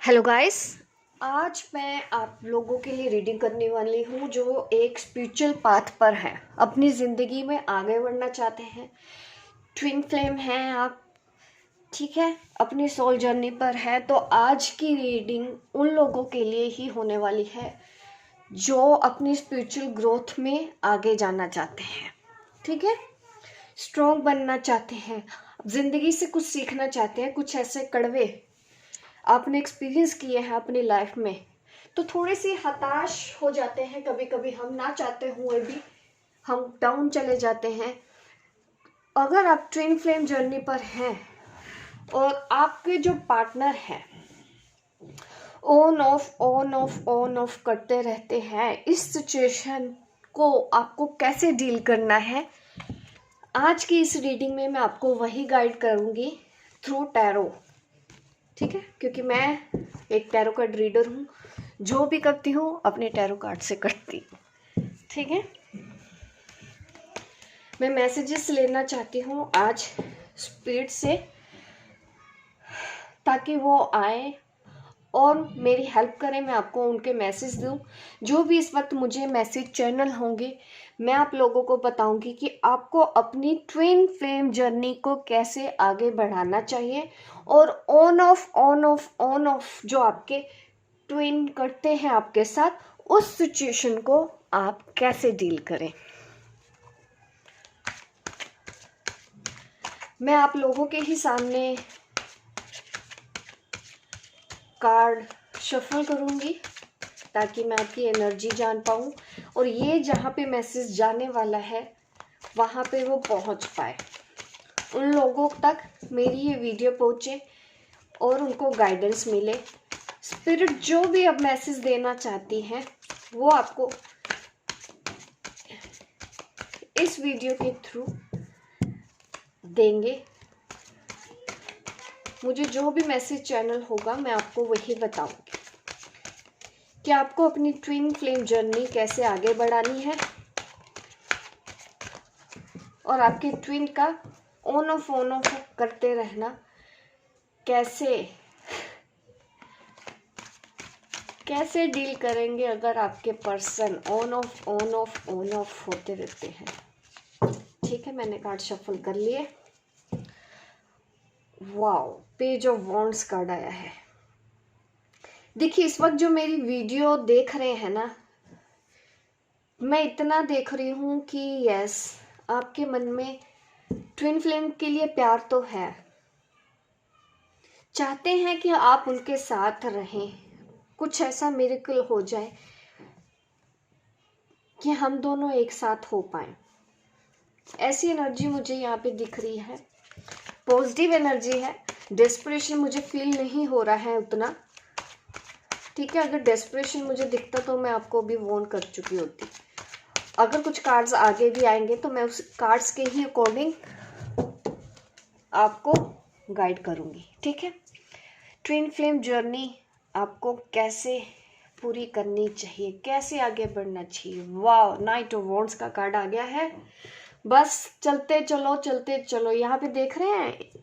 Hello guys. आज मैं आप लोगों के लिए रीडिंग करने वाली हूँ जो एक स्पिरिचुअल पाथ पर है, अपनी ज़िंदगी में आगे बढ़ना चाहते हैं, ट्विन फ्लेम हैं आप, ठीक है, अपनी सोल जर्नी पर है। तो आज की रीडिंग उन लोगों के लिए ही होने वाली है जो अपनी स्पिरिचुअल ग्रोथ में आगे जाना चाहते हैं, ठीक है, स्ट्रॉन्ग बनना चाहते हैं, ज़िंदगी से कुछ सीखना चाहते हैं, कुछ ऐसे कड़वे आपने एक्सपीरियंस किए हैं अपनी लाइफ में, तो थोड़े से हताश हो जाते हैं, कभी कभी हम ना चाहते हुए भी हम डाउन चले जाते हैं। अगर आप ट्विन फ्लेम जर्नी पर हैं और आपके जो पार्टनर हैं ऑन ऑफ करते रहते हैं, इस सिचुएशन को आपको कैसे डील करना है, आज की इस रीडिंग में मैं आपको वही गाइड करूंगी थ्रू टैरो, ठीक है, क्योंकि मैं एक टैरो कार्ड रीडर हूँ, जो भी करती हूँ अपने टैरो कार्ड से करती हूँ, ठीक है। मैं मैसेजेस लेना चाहती हूँ आज स्पिरिट से, ताकि वो आए और मेरी हेल्प करें, मैं आपको उनके मैसेज दूँ। जो भी इस वक्त मुझे मैसेज चैनल होंगे, मैं आप लोगों को बताऊंगी कि आपको अपनी ट्विन फ्लेम जर्नी को कैसे आगे बढ़ाना चाहिए, और ऑन ऑफ जो आपके ट्विन करते हैं आपके साथ, उस सिचुएशन को आप कैसे डील करें। मैं आप लोगों के ही सामने कार्ड शफल करूंगी ताकि मैं आपकी एनर्जी जान पाऊँ, और ये जहाँ पे मैसेज जाने वाला है वहाँ पे वो पहुँच पाए, उन लोगों तक मेरी ये वीडियो पहुँचे और उनको गाइडेंस मिले। स्पिरिट जो भी अब मैसेज देना चाहती हैं वो आपको इस वीडियो के थ्रू देंगे। मुझे जो भी मैसेज चैनल होगा मैं आपको वही बताऊंगी कि आपको अपनी ट्विन फ्लेम जर्नी कैसे आगे बढ़ानी है, और आपके ट्विन का ऑन ऑफ करते रहना कैसे डील करेंगे अगर आपके पर्सन ऑन ऑफ होते रहते हैं। ठीक है, मैंने कार्ड शफल कर लिए। Wow, page of wands card आया है। देखिए, इस वक्त जो मेरी वीडियो देख रहे हैं ना, मैं इतना देख रही हूँ कि यस, आपके मन में ट्विन फ्लेम के लिए प्यार तो है, चाहते हैं कि आप उनके साथ रहें, कुछ ऐसा मिरेकल हो जाए कि हम दोनों एक साथ हो पाए। ऐसी एनर्जी मुझे यहाँ पे दिख रही है, पॉजिटिव एनर्जी है। डेस्परेशन मुझे फील नहीं हो रहा है उतना, ठीक है। अगर डेस्परेशन मुझे दिखता तो मैं आपको भी वार्न कर चुकी होती। अगर कुछ कार्ड्स आगे भी आएंगे तो मैं उस कार्ड्स के ही अकॉर्डिंग आपको गाइड करूंगी, ठीक है। ट्विन फ्लेम जर्नी आपको कैसे पूरी करनी चाहिए, कैसे आगे बढ़ना चाहिए। वाह, नाइट ऑफ वॉन्ड्स का कार्ड आ गया है। बस चलते चलो। यहाँ पे देख रहे हैं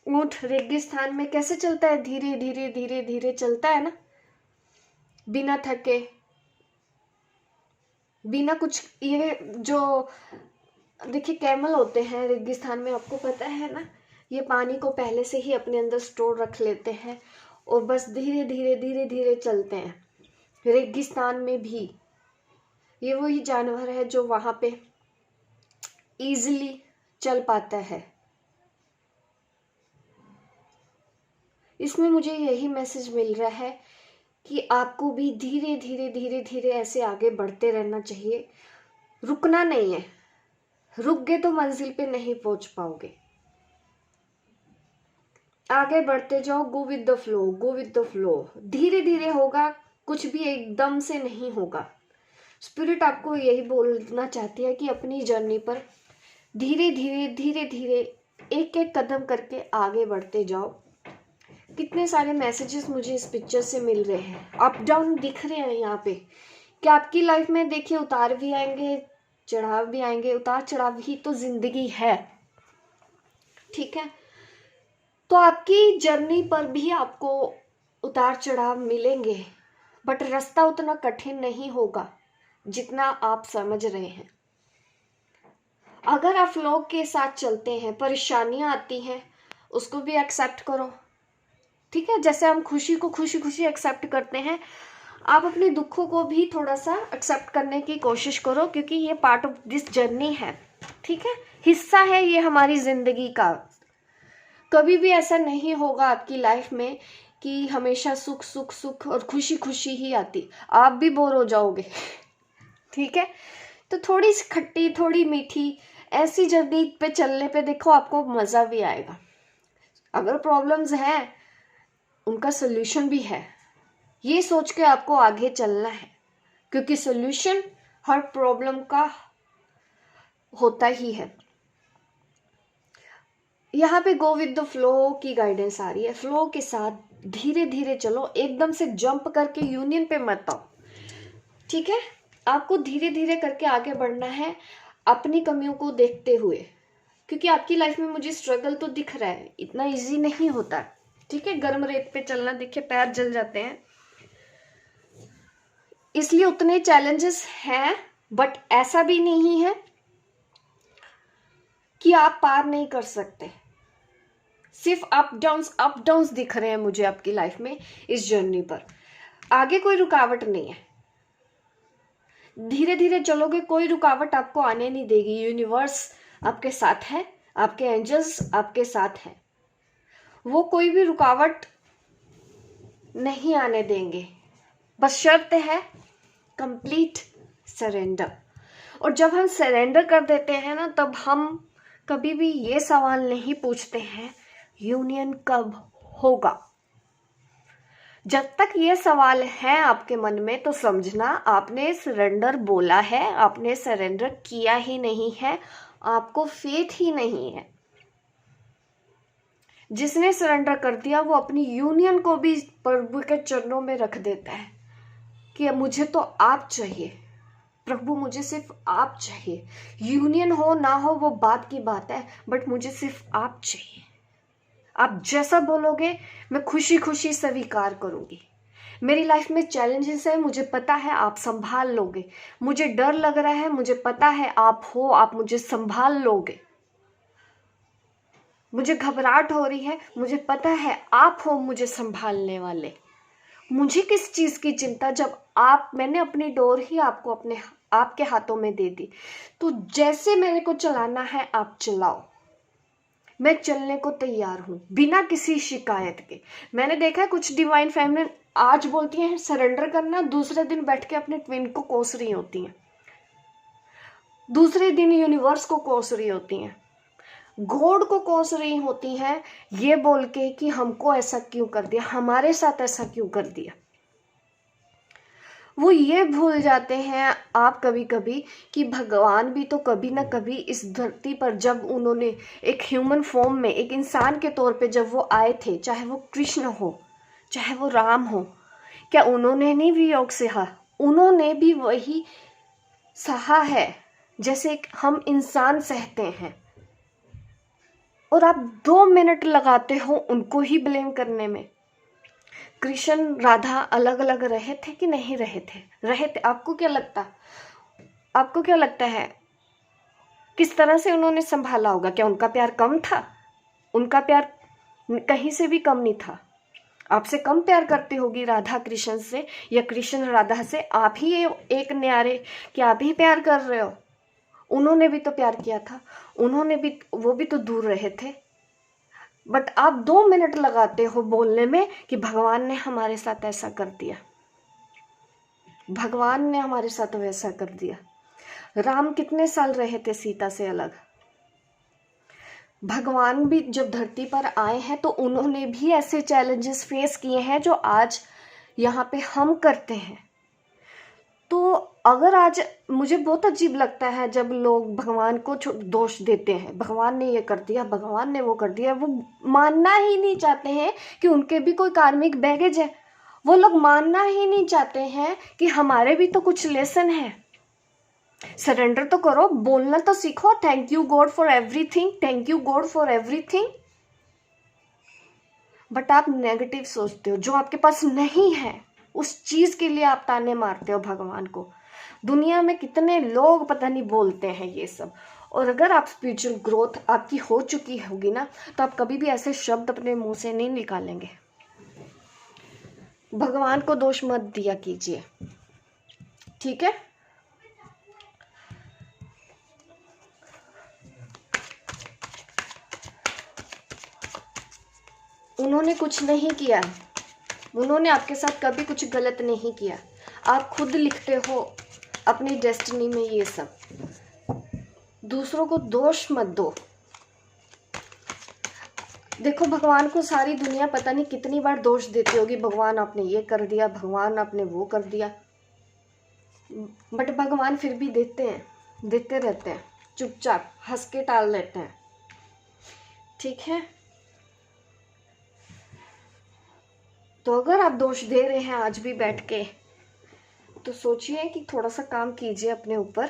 ऊंट रेगिस्तान में कैसे चलता है, धीरे धीरे धीरे धीरे चलता है ना, बिना थके, बिना कुछ। ये जो देखिए कैमल होते हैं रेगिस्तान में, आपको पता है ना, ये पानी को पहले से ही अपने अंदर स्टोर रख लेते हैं और बस धीरे धीरे चलते हैं। रेगिस्तान में भी ये वही जानवर है जो वहां पे इजीली चल पाता है। इसमें मुझे यही मैसेज मिल रहा है कि आपको भी धीरे धीरे ऐसे आगे बढ़ते रहना चाहिए, रुकना नहीं है। रुक गए तो मंजिल पे नहीं पहुंच पाओगे। आगे बढ़ते जाओ, गो विद द फ्लो, धीरे धीरे होगा, कुछ भी एकदम से नहीं होगा। स्पिरिट आपको यही बोलना चाहती है कि अपनी जर्नी पर धीरे धीरे एक एक कदम करके आगे बढ़ते जाओ। कितने सारे मैसेजेस मुझे इस पिक्चर से मिल रहे हैं, अप डाउन दिख रहे हैं यहाँ पे, कि आपकी लाइफ में देखिए उतार भी आएंगे, चढ़ाव भी आएंगे। उतार चढ़ाव ही तो जिंदगी है, ठीक है। तो आपकी जर्नी पर भी आपको उतार चढ़ाव मिलेंगे, बट रास्ता उतना कठिन नहीं होगा जितना आप समझ रहे हैं। अगर आप फ्लो के साथ चलते हैं, परेशानियां आती हैं, उसको भी एक्सेप्ट करो, ठीक है। जैसे हम खुशी को खुशी खुशी एक्सेप्ट करते हैं, आप अपने दुखों को भी थोड़ा सा एक्सेप्ट करने की कोशिश करो, क्योंकि ये पार्ट ऑफ दिस जर्नी है, ठीक है, हिस्सा है ये हमारी जिंदगी का। कभी भी ऐसा नहीं होगा आपकी लाइफ में कि हमेशा सुख सुख सुख और खुशी खुशी ही आती, आप भी बोर हो जाओगे ठीक है। तो थोड़ी सी खट्टी थोड़ी मीठी ऐसी जर्नी पे चलने पे देखो आपको मज़ा भी आएगा। अगर प्रॉब्लम्स हैं उनका सोल्यूशन भी है, ये सोच के आपको आगे चलना है, क्योंकि सोल्यूशन हर प्रॉब्लम का होता ही है। यहाँ पे गो विद द फ्लो की गाइडेंस आ रही है। फ्लो के साथ धीरे धीरे चलो, एकदम से जंप करके यूनियन पे मत आओ, ठीक है। आपको धीरे धीरे करके आगे बढ़ना है अपनी कमियों को देखते हुए, क्योंकि आपकी लाइफ में मुझे स्ट्रगल तो दिख रहा है, इतना इजी नहीं होता, ठीक है। गर्म रेत पे चलना, देखिए पैर जल जाते हैं, इसलिए उतने चैलेंजेस हैं, बट ऐसा भी नहीं है कि आप पार नहीं कर सकते। सिर्फ अप डाउन्स दिख रहे हैं मुझे आपकी लाइफ में इस जर्नी पर, आगे कोई रुकावट नहीं है। धीरे धीरे चलोगे, कोई रुकावट आपको आने नहीं देगी। यूनिवर्स आपके साथ है, आपके एंजल्स आपके साथ हैं, वो कोई भी रुकावट नहीं आने देंगे। बस शर्त है कंप्लीट सरेंडर। और जब हम सरेंडर कर देते हैं ना, तब हम कभी भी ये सवाल नहीं पूछते हैं यूनियन कब होगा। जब तक ये सवाल है आपके मन में, तो समझना आपने सरेंडर बोला है, आपने सरेंडर किया ही नहीं है, आपको फेथ ही नहीं है। जिसने सरेंडर कर दिया वो अपनी यूनियन को भी प्रभु के चरणों में रख देता है कि मुझे तो आप चाहिए प्रभु, मुझे सिर्फ आप चाहिए। यूनियन हो ना हो वो बात की बात है, बट मुझे सिर्फ आप चाहिए। आप जैसा बोलोगे मैं खुशी खुशी स्वीकार करूंगी। मेरी लाइफ में चैलेंजेस है, मुझे पता है आप संभाल लोगे। मुझे डर लग रहा है, मुझे पता है आप हो, आप मुझे संभाल लोगे। मुझे घबराहट हो रही है, मुझे पता है आप हो मुझे संभालने वाले। मुझे किस चीज़ की चिंता, जब मैंने अपनी डोर ही आपके हाथों में दे दी। तो जैसे मेरे को चलाना है आप चलाओ, मैं चलने को तैयार हूँ बिना किसी शिकायत के। मैंने देखा है कुछ डिवाइन फैमिली आज बोलती हैं सरेंडर करना, दूसरे दिन बैठ के अपने ट्विन को कोस रही होती हैं, दूसरे दिन यूनिवर्स को कोस रही होती हैं, गॉड को कोस रही होती हैं, ये बोल के कि हमको ऐसा क्यों कर दिया, हमारे साथ ऐसा क्यों कर दिया। वो ये भूल जाते हैं आप कभी कभी कि भगवान भी तो कभी ना कभी इस धरती पर, जब उन्होंने एक ह्यूमन फॉर्म में एक इंसान के तौर पे जब वो आए थे, चाहे वो कृष्ण हो चाहे वो राम हो, क्या उन्होंने नहीं वियोग सहा? उन्होंने भी वही सहा है जैसे हम इंसान सहते हैं। और आप 2 मिनट लगाते हो उनको ही ब्लेम करने में। कृष्ण राधा अलग अलग रहे थे कि नहीं रहे थे? रहे थे। आपको क्या लगता है किस तरह से उन्होंने संभाला होगा? क्या उनका प्यार कम था? उनका प्यार कहीं से भी कम नहीं था। आपसे कम प्यार करती होगी राधा कृष्ण से, या कृष्ण राधा से। आप ही एक न्यारे, क्या आप ही प्यार कर रहे हो? उन्होंने भी तो प्यार किया था, वो भी तो दूर रहे थे। बट आप 2 मिनट लगाते हो बोलने में कि भगवान ने हमारे साथ ऐसा कर दिया, भगवान ने हमारे साथ वैसा कर दिया। राम कितने साल रहे थे सीता से अलग? भगवान भी जब धरती पर आए हैं तो उन्होंने भी ऐसे चैलेंजेस फेस किए हैं जो आज यहाँ पे हम करते हैं। तो अगर आज मुझे बहुत अजीब लगता है जब लोग भगवान को दोष देते हैं, भगवान ने ये कर दिया, भगवान ने वो कर दिया। वो मानना ही नहीं चाहते हैं कि उनके भी कोई कार्मिक बैगेज है। वो लोग मानना ही नहीं चाहते हैं कि हमारे भी तो कुछ लेसन है। सरेंडर तो करो, बोलना तो सीखो, thank you God for everything, thank you God for everything. But आप नेगेटिव सोचते हो, जो आपके पास नहीं है उस चीज के लिए आप ताने मारते हो भगवान को। दुनिया में कितने लोग पता नहीं बोलते हैं ये सब। और अगर आप स्पिरिचुअल ग्रोथ आपकी हो चुकी होगी ना, तो आप कभी भी ऐसे शब्द अपने मुंह से नहीं निकालेंगे। भगवान को दोष मत दिया कीजिए, ठीक है। उन्होंने कुछ नहीं किया, उन्होंने आपके साथ कभी कुछ गलत नहीं किया। आप खुद लिखते हो अपनी डेस्टिनी में ये सब। दूसरों को दोष मत दो। देखो, भगवान को सारी दुनिया पता नहीं कितनी बार दोष देती होगी, भगवान आपने ये कर दिया, भगवान आपने वो कर दिया, बट भगवान फिर भी देते हैं, देते रहते हैं, चुपचाप हंस के टाल लेते हैं, ठीक है। तो अगर आप दोष दे रहे हैं आज भी बैठ के, तो सोचिए कि थोड़ा सा काम कीजिए अपने ऊपर।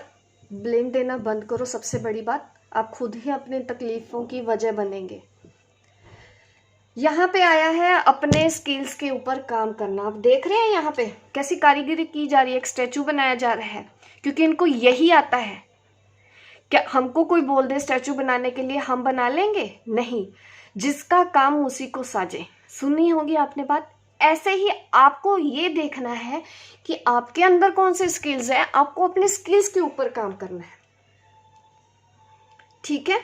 ब्लेम देना बंद करो। सबसे बड़ी बात, आप खुद ही अपने तकलीफों की वजह बनेंगे। यहाँ पे आया है अपने स्किल्स के ऊपर काम करना। आप देख रहे हैं यहाँ पे कैसी कारीगरी की जा रही है, एक स्टैचू बनाया जा रहा है, क्योंकि इनको यही आता है। क्या हमको कोई बोल दे स्टैचू बनाने के लिए हम बना लेंगे? नहीं, जिसका काम उसी को साजे। सुनी होगी आपने बात। ऐसे ही आपको ये देखना है कि आपके अंदर कौन से स्किल्स है, आपको अपने स्किल्स के ऊपर काम करना है, ठीक है।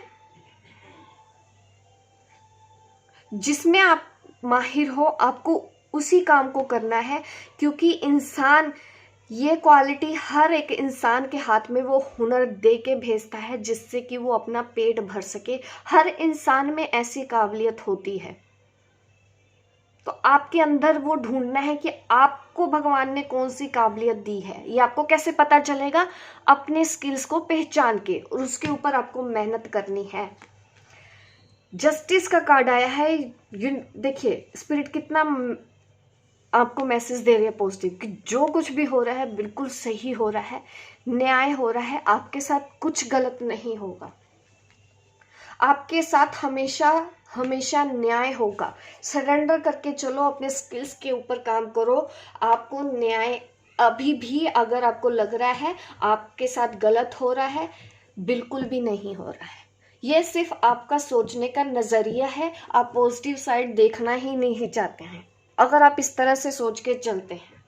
जिसमें आप माहिर हो आपको उसी काम को करना है, क्योंकि इंसान, ये क्वालिटी हर एक इंसान के हाथ में वो हुनर दे के भेजता है जिससे कि वो अपना पेट भर सके। हर इंसान में ऐसी काबिलियत होती है। तो आपके अंदर वो ढूंढना है कि आपको भगवान ने कौन सी काबिलियत दी है। ये आपको कैसे पता चलेगा? अपने स्किल्स को पहचान के, और उसके ऊपर आपको मेहनत करनी है। जस्टिस का कार्ड आया है। देखिए स्पिरिट कितना आपको मैसेज दे रही है पॉजिटिव, कि जो कुछ भी हो रहा है बिल्कुल सही हो रहा है, न्याय हो रहा है, आपके साथ कुछ गलत नहीं होगा, आपके साथ हमेशा हमेशा न्याय होगा। सरेंडर करके चलो, अपने स्किल्स के ऊपर काम करो। आपको न्याय अभी भी, अगर आपको लग रहा है आपके साथ गलत हो रहा है, बिल्कुल भी नहीं हो रहा है। ये सिर्फ आपका सोचने का नजरिया है। आप पॉजिटिव साइड देखना ही नहीं चाहते हैं। अगर आप इस तरह से सोच के चलते हैं,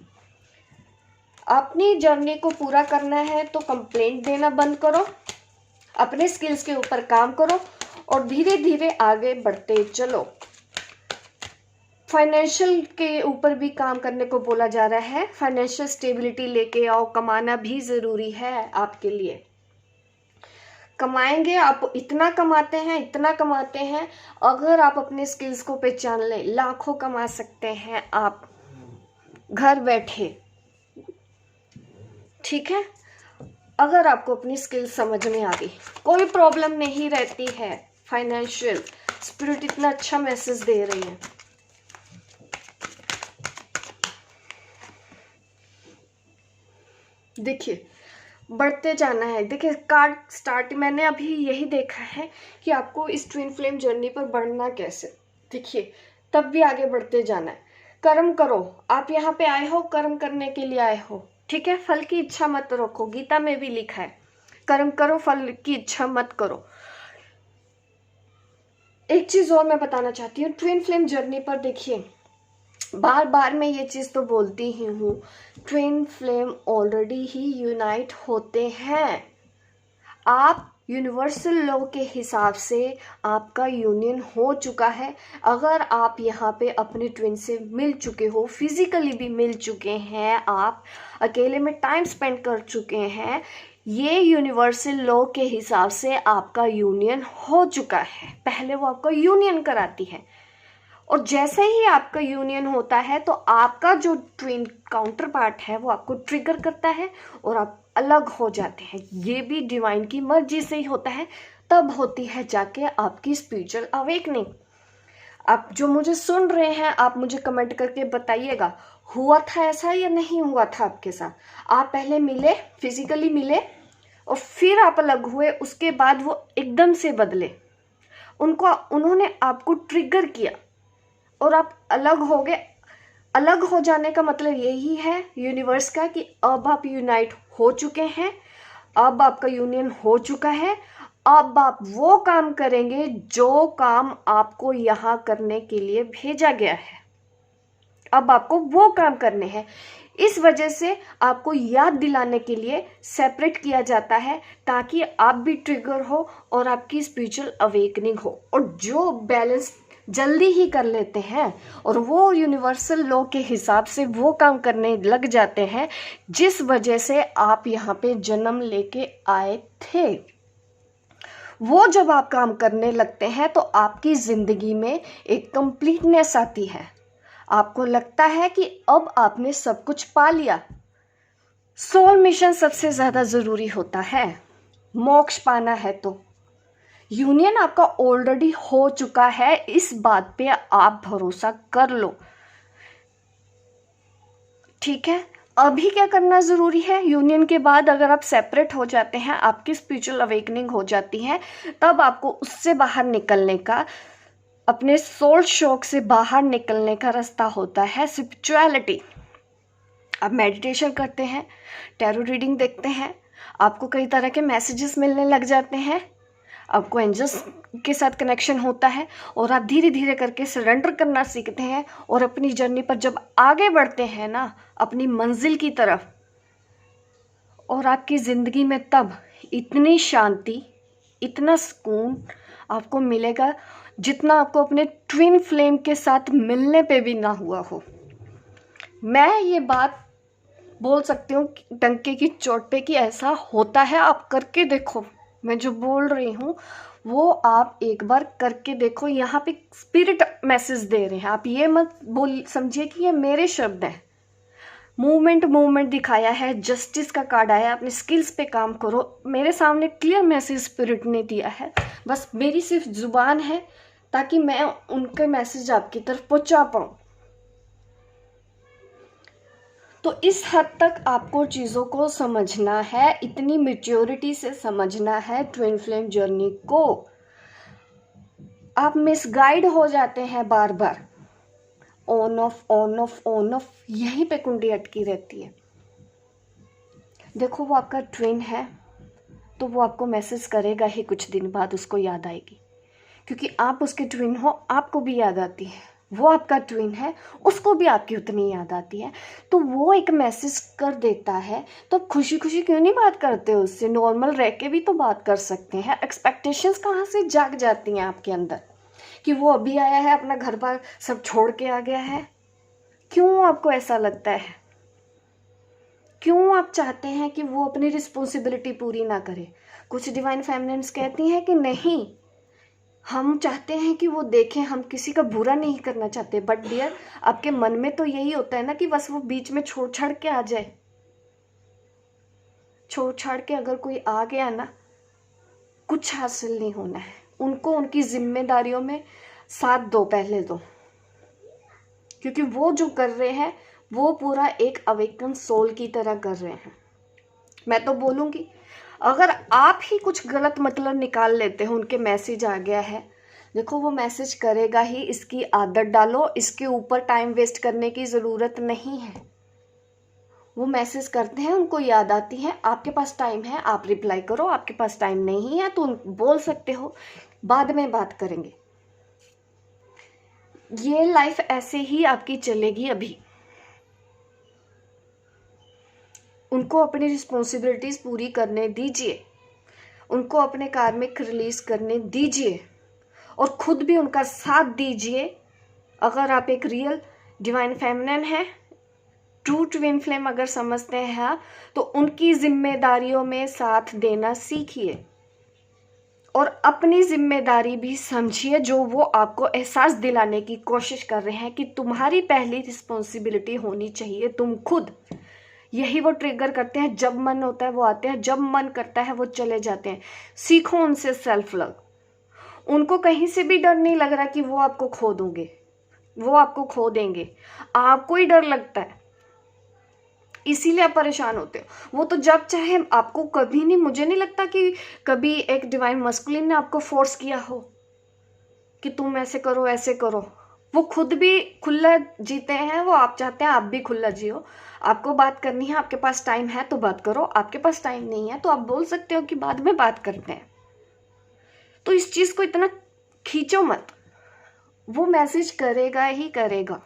अपनी जर्नी को पूरा करना है तो कंप्लेंट देना बंद करो, अपने स्किल्स के ऊपर काम करो और धीरे धीरे आगे बढ़ते चलो। फाइनेंशियल के ऊपर भी काम करने को बोला जा रहा है। फाइनेंशियल स्टेबिलिटी लेके आओ। कमाना भी जरूरी है आपके लिए। कमाएंगे, आप इतना कमाते हैं, इतना कमाते हैं, अगर आप अपने स्किल्स को पहचान ले, लाखों कमा सकते हैं आप घर बैठे, ठीक है। अगर आपको अपनी स्किल्स समझ में आ गई, कोई प्रॉब्लम नहीं रहती है फाइनेंशियल। स्पिरिट इतना अच्छा मैसेज दे रही है। देखिए बढ़ते जाना है। देखिए कार्ड स्टार्ट, मैंने अभी यही देखा है कि आपको इस ट्विन फ्लेम जर्नी पर बढ़ना कैसे। देखिए तब भी आगे बढ़ते जाना है। कर्म करो। आप यहाँ पे आए हो, कर्म करने के लिए आए हो, ठीक है। फल की इच्छा मत रखो। गीता में भी लिखा है कर्म करो, फल की इच्छा मत करो। एक चीज और मैं बताना चाहती हूँ ट्विन फ्लेम जर्नी पर। देखिए बार बार मैं ये चीज तो बोलती ही हूँ, ट्विन फ्लेम ऑलरेडी ही यूनाइट होते हैं। आप यूनिवर्सल लॉ के हिसाब से आपका यूनियन हो चुका है। अगर आप यहाँ पे अपने ट्विन से मिल चुके हो, फिजिकली भी मिल चुके हैं, आप अकेले में टाइम स्पेंड कर चुके हैं, ये यूनिवर्सल लॉ के हिसाब से आपका यूनियन हो चुका है। पहले वो आपका यूनियन कराती है, और जैसे ही आपका यूनियन होता है तो आपका जो ट्विन काउंटर पार्ट है वो आपको ट्रिगर करता है और आप अलग हो जाते हैं। ये भी डिवाइन की मर्जी से ही होता है। तब होती है जाके आपकी स्पिरिचुअल अवेकनिंग। आप जो मुझे सुन रहे हैं, आप मुझे कमेंट करके बताइएगा, हुआ था ऐसा या नहीं हुआ था आपके साथ? आप पहले मिले, फिजिकली मिले, और फिर आप अलग हुए, उसके बाद वो एकदम से बदले, उन्होंने आपको ट्रिगर किया, और आप अलग हो गए। अलग हो जाने का मतलब यही है यूनिवर्स का कि अब आप यूनाइट हो चुके हैं, अब आपका यूनियन हो चुका है। अब आप वो काम करेंगे जो काम आपको यहाँ करने के लिए भेजा गया है। अब आपको वो काम करने हैं। इस वजह से आपको याद दिलाने के लिए सेपरेट किया जाता है, ताकि आप भी ट्रिगर हो और आपकी स्पिरिचुअल अवेकनिंग हो। और जो बैलेंस जल्दी ही कर लेते हैं और वो यूनिवर्सल लॉ के हिसाब से वो काम करने लग जाते हैं जिस वजह से आप यहाँ पे जन्म लेके आए थे, वो जब आप काम करने लगते हैं तो आपकी ज़िंदगी में एक कंप्लीटनेस आती है। आपको लगता है कि अब आपने सब कुछ पा लिया। सोल मिशन सबसे ज़्यादा ज़रूरी होता है। मोक्ष पाना है तो यूनियन आपका ऑलरेडी हो चुका है, इस बात पे आप भरोसा कर लो। ठीक है, अभी क्या करना ज़रूरी है? यूनियन के बाद अगर आप सेपरेट हो जाते हैं, आपकी स्पिरिचुअल अवेकनिंग हो जाती है, तब आपको उससे बाहर निकलने का, अपने सोल शॉक से बाहर निकलने का रास्ता होता है स्पिरिचुअलिटी। आप मेडिटेशन करते हैं, टैरो रीडिंग देखते हैं, आपको कई तरह के मैसेजेस मिलने लग जाते हैं, आपको एंजल्स के साथ कनेक्शन होता है और आप धीरे धीरे करके सरेंडर करना सीखते हैं। और अपनी जर्नी पर जब आगे बढ़ते हैं ना, अपनी मंजिल की तरफ, और आपकी ज़िंदगी में तब इतनी शांति, इतना सुकून आपको मिलेगा जितना आपको अपने ट्विन फ्लेम के साथ मिलने पे भी ना हुआ हो। मैं ये बात बोल सकती हूँ डंके की चोट पे कि ऐसा होता है। आप करके देखो, मैं जो बोल रही हूँ वो आप एक बार करके देखो। यहाँ पे स्पिरिट मैसेज दे रहे हैं, आप ये मत बोल समझिए कि ये मेरे शब्द हैं। मूवमेंट दिखाया है, जस्टिस का कार्ड आया, अपने स्किल्स पे काम करो। मेरे सामने क्लियर मैसेज स्पिरिट ने दिया है, बस मेरी सिर्फ जुबान है ताकि मैं उनके मैसेज आपकी तरफ पहुंचा पाऊँ। तो इस हद तक आपको चीज़ों को समझना है, इतनी मैच्योरिटी से समझना है ट्विन फ्लेम जर्नी को। आप मिसगाइड हो जाते हैं बार बार, on off on off on off, यहीं पे कुंडी अटकी रहती है। देखो वो आपका ट्विन है तो वो आपको मैसेज करेगा ही, कुछ दिन बाद उसको याद आएगी, क्योंकि आप उसके ट्विन हो, आपको भी याद आती है। वो आपका ट्विन है, उसको भी आपकी उतनी याद आती है। तो वो एक मैसेज कर देता है तो खुशी खुशी क्यों नहीं बात करते हो उससे? नॉर्मल रह के भी तो बात कर सकते हैं। एक्सपेक्टेशंस कहाँ से जाग जाती हैं आपके अंदर कि वो अभी आया है, अपना घर बार सब छोड़ के आ गया है? क्यों आपको ऐसा लगता है? क्यों आप चाहते हैं कि वो अपनी रिस्पॉन्सिबिलिटी पूरी ना करे? कुछ डिवाइन फेमिनिन्स कहती हैं कि नहीं, हम चाहते हैं कि वो देखें, हम किसी का बुरा नहीं करना चाहते। बट डियर, आपके मन में तो यही होता है ना कि बस वो बीच में छोड़ छाड़ के आ जाए। छोड़ छाड़ के अगर कोई आ गया ना, कुछ हासिल नहीं होना है। उनको उनकी जिम्मेदारियों में साथ दो, पहले दो, क्योंकि वो जो कर रहे हैं वो पूरा एक अवेकन सोल की तरह कर रहे हैं। मैं तो बोलूँगी, अगर आप ही कुछ गलत मतलब निकाल लेते हो, उनके मैसेज आ गया है, देखो वो मैसेज करेगा ही, इसकी आदत डालो, इसके ऊपर टाइम वेस्ट करने की ज़रूरत नहीं है। वो मैसेज करते हैं, उनको याद आती है, आपके पास टाइम है आप रिप्लाई करो, आपके पास टाइम नहीं है तो बोल सकते हो बाद में बात करेंगे। ये लाइफ ऐसे ही आपकी चलेगी। अभी उनको अपनी रिस्पॉन्सिबिलिटीज़ पूरी करने दीजिए, उनको अपने कार्मिक रिलीज करने दीजिए और खुद भी उनका साथ दीजिए। अगर आप एक रियल डिवाइन फेमिनिन है, ट्रू ट्विन फ्लेम अगर समझते हैं, तो उनकी जिम्मेदारियों में साथ देना सीखिए और अपनी जिम्मेदारी भी समझिए, जो वो आपको एहसास दिलाने की कोशिश कर रहे हैं कि तुम्हारी पहली रिस्पॉन्सिबिलिटी होनी चाहिए तुम खुद। यही वो ट्रिगर करते हैं, जब मन होता है वो आते हैं, जब मन करता है वो चले जाते हैं। सीखो उनसे सेल्फ लव। उनको कहीं से भी डर नहीं लग रहा कि वो आपको खो दोगे, वो आपको खो देंगे। आपको ही डर लगता है, इसीलिए आप परेशान होते हो। वो तो जब चाहे आपको, कभी नहीं, मुझे नहीं लगता कि कभी एक डिवाइन मस्कुलिन ने आपको फोर्स किया हो कि तुम ऐसे करो ऐसे करो। वो खुद भी खुला जीते हैं, वो आप चाहते हैं आप भी खुला जियो। आपको बात करनी है, आपके पास टाइम है तो बात करो, आपके पास टाइम नहीं है तो आप बोल सकते हो कि बाद में बात करते हैं। तो इस चीज को इतना खींचो मत, वो मैसेज करेगा ही करेगा,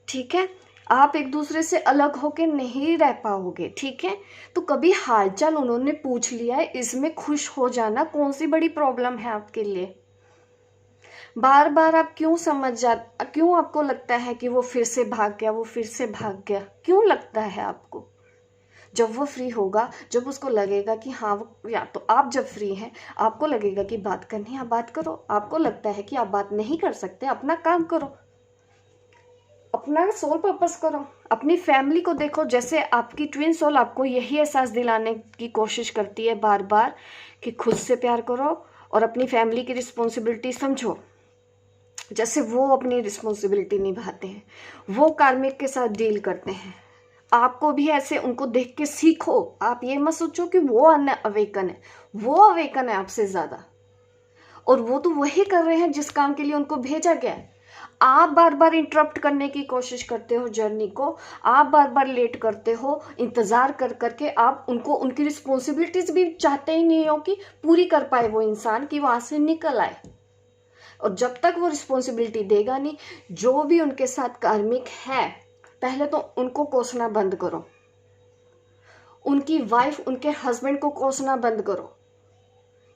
ठीक है। आप एक दूसरे से अलग होके नहीं रह पाओगे, ठीक है। तो कभी हालचाल उन्होंने पूछ लिया है, इसमें खुश हो जाना कौन सी बड़ी प्रॉब्लम है आपके लिए। बार बार आप क्यों आपको लगता है कि वो फिर से भाग गया, वो फिर से भाग गया, क्यों लगता है आपको? जब वो फ्री होगा, जब उसको लगेगा कि हाँ वो, या तो आप जब फ्री हैं आपको लगेगा कि बात करनी है, आप बात करो। आपको लगता है कि आप बात नहीं कर सकते, अपना काम करो, अपना सोल पर्पस करो, अपनी फैमिली को देखो। जैसे आपकी ट्विन सोल आपको यही एहसास दिलाने की कोशिश करती है बार बार कि खुद से प्यार करो और अपनी फैमिली की रिस्पॉन्सिबिलिटी समझो। जैसे वो अपनी रिस्पॉन्सिबिलिटी निभाते हैं, वो कार्मिक के साथ डील करते हैं, आपको भी ऐसे उनको देख के सीखो। आप ये मत सोचो कि वो अवेकन है, वो अवेकन है आपसे ज्यादा, और वो तो वही कर रहे हैं जिस काम के लिए उनको भेजा गया है। आप बार बार इंटरप्ट करने की कोशिश करते हो जर्नी को, आप बार बार लेट करते हो, इंतजार कर करके आप उनको उनकी रिस्पॉन्सिबिलिटीज भी चाहते ही नहीं हो कि पूरी कर पाए वो इंसान, कि वहां से निकल आए। और जब तक वो रिस्पॉन्सिबिलिटी देगा नहीं, जो भी उनके साथ कार्मिक है, पहले तो उनको कोसना बंद करो, उनकी वाइफ उनके हस्बैंड को कोसना बंद करो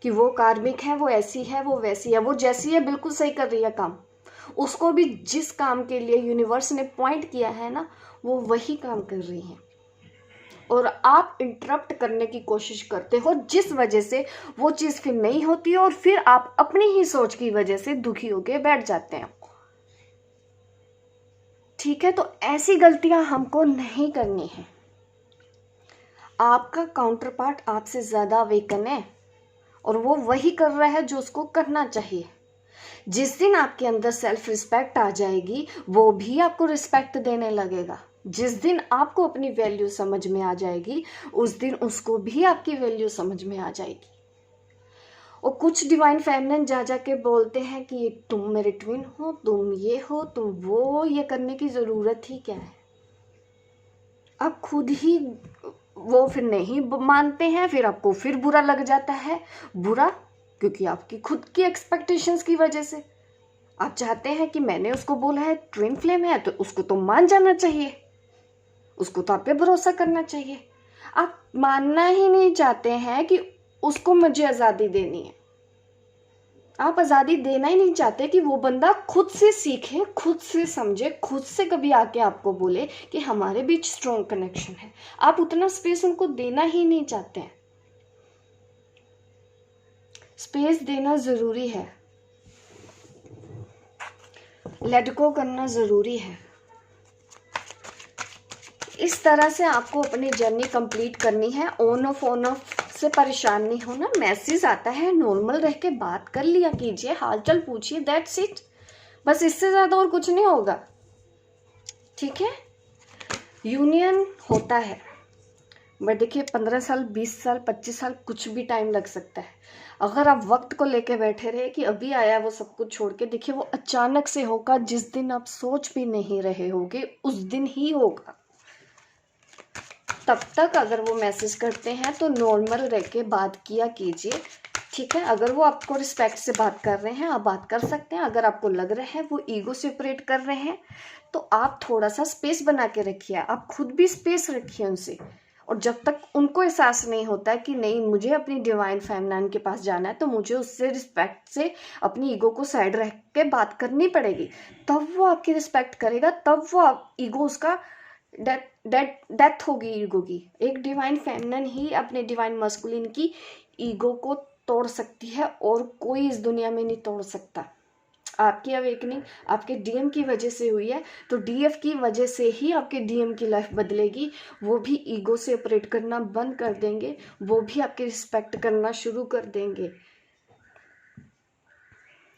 कि वो कार्मिक है, वो ऐसी है, वो वैसी है, वो जैसी है बिल्कुल सही कर रही है काम। उसको भी जिस काम के लिए यूनिवर्स ने पॉइंट किया है ना, वो वही काम कर रही है, और आप इंटरप्ट करने की कोशिश करते हो, जिस वजह से वो चीज फिर नहीं होती है, और फिर आप अपनी ही सोच की वजह से दुखी होके बैठ जाते हैं, ठीक है। तो ऐसी गलतियां हमको नहीं करनी है। आपका काउंटर पार्ट आपसे ज्यादा अवेकन है, और वो वही कर रहा है जो उसको करना चाहिए। जिस दिन आपके अंदर सेल्फ रिस्पेक्ट आ जाएगी, वो भी आपको रिस्पेक्ट देने लगेगा। जिस दिन आपको अपनी वैल्यू समझ में आ जाएगी, उस दिन उसको भी आपकी वैल्यू समझ में आ जाएगी। और कुछ डिवाइन फेमिनिन जा जाके बोलते हैं कि तुम मेरे ट्विन हो, तुम ये हो, तुम वो, ये करने की जरूरत ही क्या है। आप खुद ही वो फिर नहीं मानते हैं, फिर आपको फिर बुरा लग जाता है। बुरा क्योंकि आपकी खुद की एक्सपेक्टेशंस की वजह से आप चाहते हैं कि मैंने उसको बोला है ट्विन फ्लेम है तो उसको तो मान जाना चाहिए, उसको तो आप पे भरोसा करना चाहिए। आप मानना ही नहीं चाहते हैं कि उसको मुझे आज़ादी देनी है। आप आज़ादी देना ही नहीं चाहते कि वो बंदा खुद से सीखे, खुद से समझे, खुद से कभी आके आपको बोले कि हमारे बीच स्ट्रॉन्ग कनेक्शन है। आप उतना स्पेस उनको देना ही नहीं चाहते हैं। स्पेस देना जरूरी है, लेट गो करना जरूरी है। इस तरह से आपको अपनी जर्नी कंप्लीट करनी है। ऑन ऑफ से परेशान नहीं होना। मैसेज आता है, नॉर्मल रह के बात कर लिया कीजिए, हालचाल पूछिए, दैट्स इट। बस इससे ज्यादा और कुछ नहीं होगा, ठीक है। यूनियन होता है, बट देखिए 15 साल, 20 साल, 25 साल, कुछ भी टाइम लग सकता है। अगर आप वक्त को लेके बैठे रहे कि अभी आया वो सब कुछ छोड़ के, देखिए वो अचानक से होगा। जिस दिन आप सोच भी नहीं रहे होगे उस दिन ही होगा। तब तक अगर वो मैसेज करते हैं तो नॉर्मल रह के बात किया कीजिए, ठीक है। अगर वो आपको रिस्पेक्ट से बात कर रहे हैं, आप बात कर सकते हैं। अगर आपको लग रहा है वो ईगो से ऑपरेट कर रहे हैं, तो आप थोड़ा सा स्पेस बना के रखिए, आप खुद भी स्पेस रखिए उनसे। और जब तक उनको एहसास नहीं होता है कि नहीं मुझे अपनी डिवाइन फेमिनिन के पास जाना है, तो मुझे उससे रिस्पेक्ट से अपनी ईगो को साइड रख के बात करनी पड़ेगी, तब वो आपकी रिस्पेक्ट करेगा, तब वो ईगो उसका डेथ होगी ईगो की। एक डिवाइन फेमिनिन ही अपने डिवाइन मस्कुलिन की ईगो को तोड़ सकती है, और कोई इस दुनिया में नहीं तोड़ सकता। आपकी अवेकनिंग आपके डीएम की वजह से हुई है, तो डीएफ की वजह से ही आपके डीएम की लाइफ बदलेगी। वो भी ईगो से ऑपरेट करना बंद कर देंगे, वो भी आपकी रिस्पेक्ट करना शुरू कर देंगे।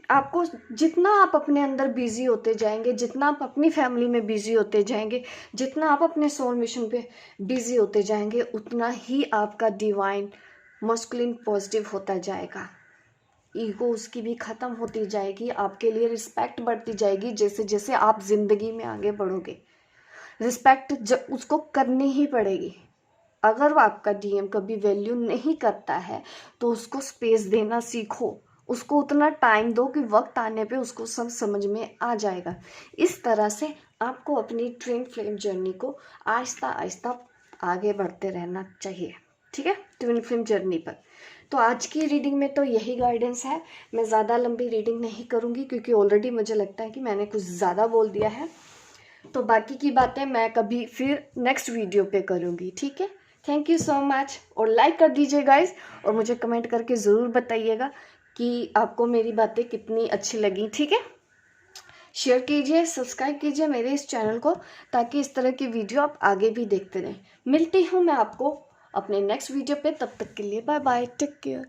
आपको जितना आप अपने अंदर बिजी होते जाएंगे, जितना आप अपनी फैमिली में बिजी होते जाएंगे, जितना आप अपने सोल मिशन पे बिजी होते जाएंगे, उतना ही आपका डिवाइन मस्कुलिन पॉजिटिव होता जाएगा। ईगो उसकी भी ख़त्म होती जाएगी, आपके लिए रिस्पेक्ट बढ़ती जाएगी। जैसे जैसे आप ज़िंदगी में आगे बढ़ोगे, रिस्पेक्ट उसको करनी ही पड़ेगी। अगर वो आपका डीएम कभी वैल्यू नहीं करता है तो उसको स्पेस देना सीखो, उसको उतना टाइम दो कि वक्त आने पे उसको सब समझ में आ जाएगा। इस तरह से आपको अपनी ट्विन फ्लेम जर्नी को आहिस्ता आहिस्ता आगे बढ़ते रहना चाहिए, ठीक है, ट्विन फ्लेम जर्नी पर। तो आज की रीडिंग में तो यही गाइडेंस है। मैं ज़्यादा लंबी रीडिंग नहीं करूँगी क्योंकि ऑलरेडी मुझे लगता है कि मैंने कुछ ज़्यादा बोल दिया है। तो बाकी की बातें मैं कभी फिर नेक्स्ट वीडियो पे करूँगी, ठीक है। थैंक यू सो मच, और लाइक कर दीजिए गाइस, और मुझे कमेंट करके ज़रूर बताइएगा कि आपको मेरी बातें कितनी अच्छी लगी, ठीक है। शेयर कीजिए, सब्सक्राइब कीजिए मेरे इस चैनल को, ताकि इस तरह की वीडियो आप आगे भी देखते रहें। मिलती हूँ मैं आपको अपने नेक्स्ट वीडियो पे, तब तक के लिए बाय बाय, टेक केयर।